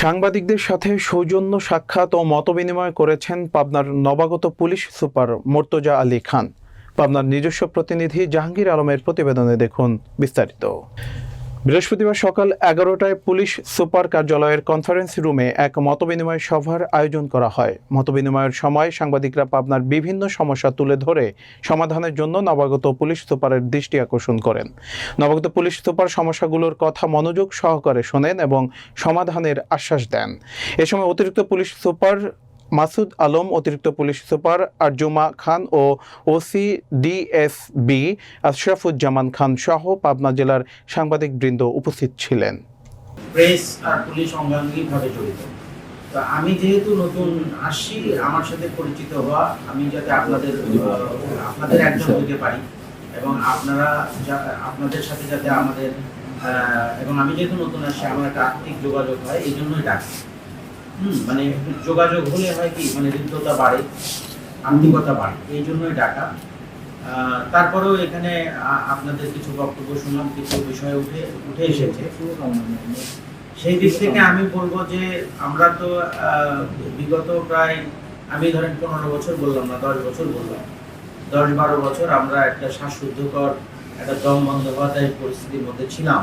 সাংবাদিকদের সাথে সৌজন্য সাক্ষাৎ ও মতবিনিময় করেছেন পাবনার নবাগত পুলিশ সুপার মোর্তজা আলী খান। পাবনার নিজস্ব প্রতিনিধি জাহাঙ্গীর আলমের প্রতিবেদনে দেখুন বিস্তারিত। বৃহস্পতিবার সকাল 11টায় পুলিশ সুপার কার্যালয়ের কনফারেন্স রুমে এক মতবিনিময় সভার আয়োজন করা হয়। মতবিনিময়ের সময় সাংবাদিকরা পাবনার বিভিন্ন সমস্যা তুলে ধরে সমাধানের জন্য নবাগত পুলিশ সুপারের দৃষ্টি আকর্ষণ করেন। নবাগত পুলিশ সুপার সমস্যাগুলোর কথা মনোযোগ সহকারে শোনেন এবং সমাধানের আশ্বাস দেন। এ সময় অতিরিক্ত পুলিশ সুপার মাসুদ আলম, অতিরিক্ত পুলিশ সুপার আরজুমা খান ও ওসি ডিএসবি আশরাফুজ্জামান খান সহ পাবনা জেলার সাংবাদিকবৃন্দ উপস্থিত ছিলেন। প্রেস আর পুলিশ অঙ্গাঙ্গিভাবে জড়িত। তো আমি যেহেতু নতুন আসছি, আমার সাথে পরিচিত হওয়া, আমি যাতে আপনাদের একজন হতে পারি এবং আপনাদের সাথে যাতে আমাদের এবং আমি যেহেতু নতুন আসছি, আমার একটা আর্থিক যোগাযোগ হয়, এই জন্যই ডাকি। মানে যোগাযোগ হলে হয় কি, মানে হৃদ্যতা বাড়ে, আন্তরিকতা বাড়ে, এই জন্যই ডাকা। তারপরেও এখানে আপনাদের কিছু বক্তব্য শুনলাম, কিছু বিষয় উঠে এসেছে। সেই দিক থেকে আমি বলবো যে আমরা তো বিগত প্রায়, আমি ধরেন 15 বছর বললাম না, 10 বছর বললাম, 10-12 বছর আমরা একটা শ্বাসরুদ্ধকর, একটা দম বন্ধ হওয়ার পরিস্থিতির মধ্যে ছিলাম।